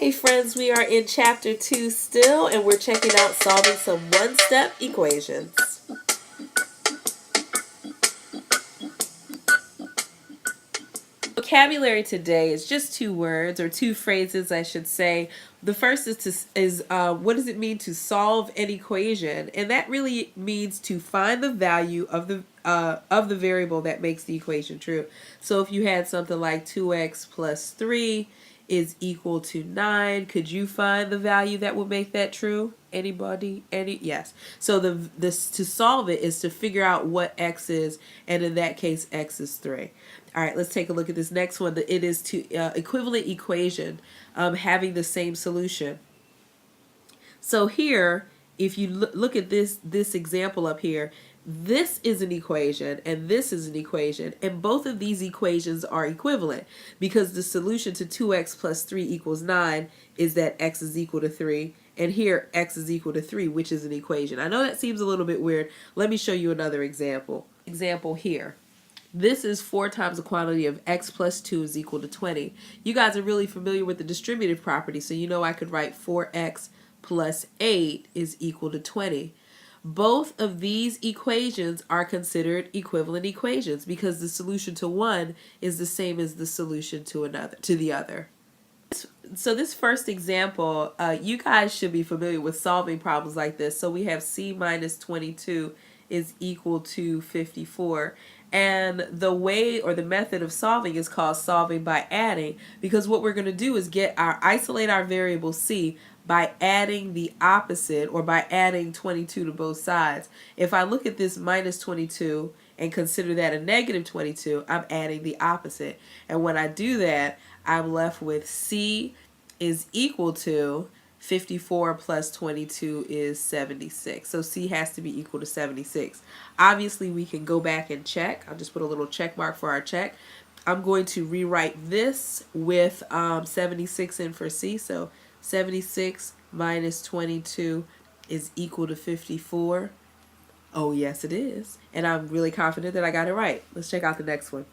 Hey friends, we are in chapter 2 still, and we're checking out solving some one-step equations. Vocabulary today is just two words, or two phrases I should say. The first is what does it mean to solve an equation? And that really means to find the value of the variable that makes the equation true. So if you had something like 2x plus 3 is equal to 9, could you find the value that would make that true? Anybody? Yes. So to solve it is to figure out what x is, and in that case x is 3. All right, let's take a look at this next one. It is to equivalent equation having the same solution. So here, if you look at this example up here, this is an equation and this is an equation, and both of these equations are equivalent because the solution to 2x plus 3 equals 9 is that x is equal to 3, and here x is equal to 3, which is an equation. I know that seems a little bit weird. Let me show you another example. Example here. This is 4 times the quantity of x plus 2 is equal to 20. You guys are really familiar with the distributive property, so you know I could write 4x plus 8 is equal to 20. Both of these equations are considered equivalent equations because the solution to one is the same as the solution to the other. So this first example, you guys should be familiar with solving problems like this. So we have c minus 22 is equal to 54. And the way or the method of solving is called solving by adding, because what we're going to do is isolate our variable c by adding the opposite, or by adding 22 to both sides. If I look at this minus 22 and consider that a negative 22, I'm adding the opposite. And when I do that, I'm left with c is equal to 54 plus 22 is 76. So c has to be equal to 76. Obviously, we can go back and check. I'll just put a little check mark for our check. I'm going to rewrite this with 76 in for c. So 76 minus 22 is equal to 54. Oh, yes, it is. And I'm really confident that I got it right. Let's check out the next one.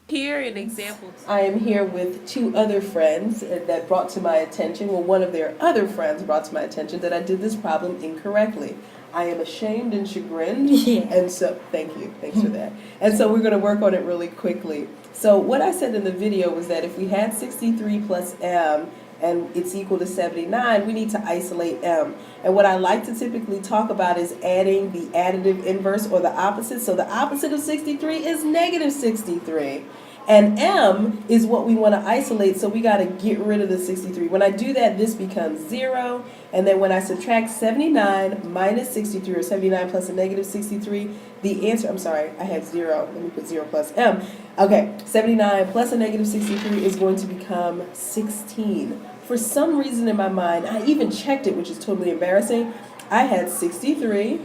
Here in example, I am here with two other friends that brought to my attention, well, one of their other friends brought to my attention that I did this problem incorrectly. I am ashamed and chagrined, and so, thank you, thanks for that. And so we're going to work on it really quickly. So what I said in the video was that if we had 63 plus m, and it's equal to 79, we need to isolate m. And what I like to typically talk about is adding the additive inverse, or the opposite. So the opposite of 63 is negative 63. And m is what we want to isolate, so we got to get rid of the 63. When I do that, this becomes 0. And then when I subtract 79 minus 63, or 79 plus a negative 63, the answer, I'm sorry, I had 0. Let me put 0 plus m. Okay, 79 plus a negative 63 is going to become 16. For some reason in my mind, I even checked it, which is totally embarrassing. I had 63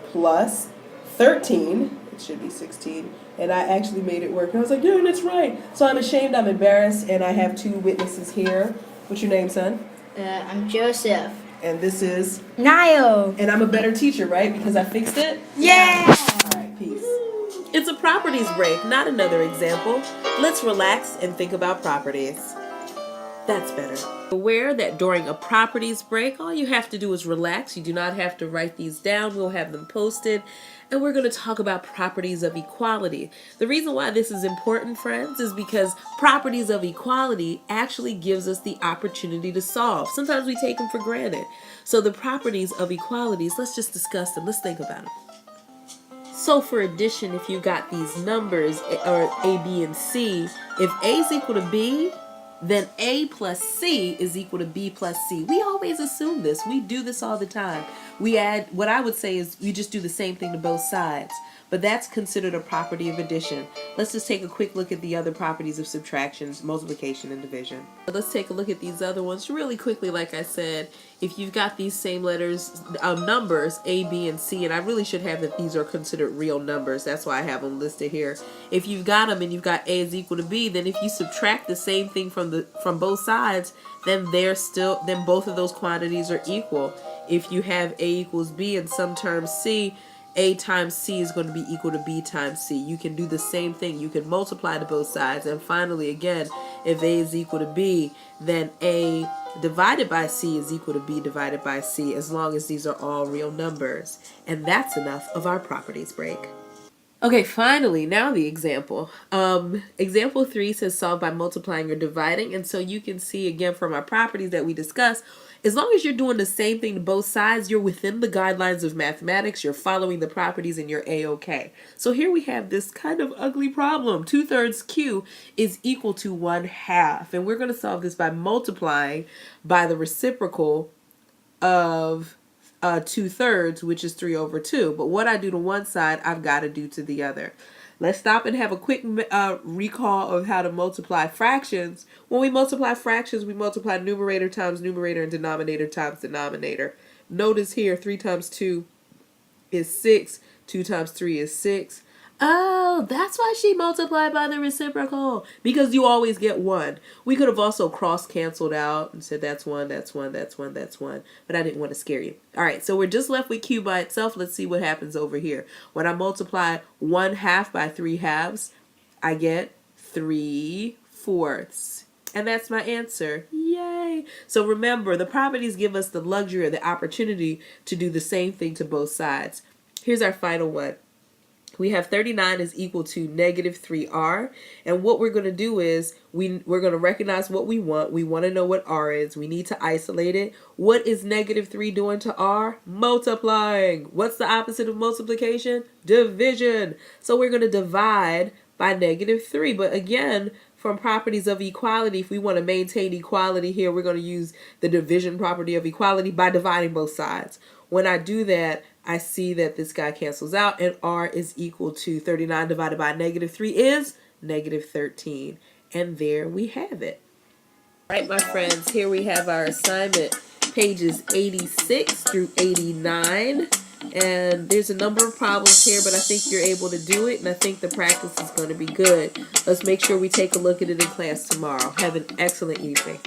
plus 13, it should be 16, and I actually made it work. And I was like, yeah, that's right. So I'm ashamed, I'm embarrassed, and I have two witnesses here. What's your name, son? I'm Joseph. And this is? Niall. And I'm a better teacher, right? Because I fixed it? Yeah! All right, peace. It's a properties break, not another example. Let's relax and think about properties. That's better. Aware that during a properties break, all you have to do is relax. You do not have to write these down. We'll have them posted. And we're going to talk about properties of equality. The reason why this is important, friends, is because properties of equality actually gives us the opportunity to solve. Sometimes we take them for granted. So the properties of equalities, let's just discuss them. Let's think about them. So for addition, if you got these numbers, or A, B, and C, if A is equal to B, then A plus C is equal to B plus C. We always assume this. We do this all the time. We add, what I would say is you just do the same thing to both sides. But that's considered a property of addition. Let's just take a quick look at the other properties of subtraction, multiplication, and division. Let's take a look at these other ones really quickly. Like I said, if you've got these same letters, numbers, A, B, and C, and I really should have that these are considered real numbers. That's why I have them listed here. If you've got them and you've got A is equal to B, then if you subtract the same thing from both sides, then both of those quantities are equal. If you have A equals B and some terms C, A times C is going to be equal to B times C. You can do the same thing. You can multiply to both sides. And finally, again, if A is equal to B, then A divided by c is equal to b divided by c as long as these are all real numbers. And that's enough of our properties break. Okay, finally, now the example. Example 3 says solve by multiplying or dividing. And so you can see again from our properties that we discussed, as long as you're doing the same thing to both sides, you're within the guidelines of mathematics, you're following the properties, and you're A-okay. So here we have this kind of ugly problem. 2/3 Q is equal to 1/2. And we're going to solve this by multiplying by the reciprocal of 2/3, which is 3/2. But what I do to one side, I've got to do to the other. Let's stop and have a quick recall of how to multiply fractions. When we multiply fractions, we multiply numerator times numerator and denominator times denominator. Notice here, 3 times 2 is 6. 2 times 3 is 6. Oh, that's why she multiplied by the reciprocal. Because you always get 1. We could have also cross-canceled out and said that's 1, that's 1, that's 1, that's 1. But I didn't want to scare you. All right, so we're just left with Q by itself. Let's see what happens over here. When I multiply 1/2 by 3/2, I get 3/4. And that's my answer. Yay! So remember, the properties give us the luxury or the opportunity to do the same thing to both sides. Here's our final one. We have 39 is equal to -3r. And what we're going to do is we're going to recognize what we want. We want to know what r is. We need to isolate it. What is -3 doing to r? Multiplying. What's the opposite of multiplication? Division. So we're going to divide by -3. But again, from properties of equality, if we want to maintain equality here, we're going to use the division property of equality by dividing both sides. When I do that, I see that this guy cancels out, and r is equal to 39 divided by -3 is -13. And there we have it. All right, my friends, here we have our assignment, pages 86 through 89. And there's a number of problems here, but I think you're able to do it, and I think the practice is going to be good. Let's make sure we take a look at it in class tomorrow. Have an excellent evening.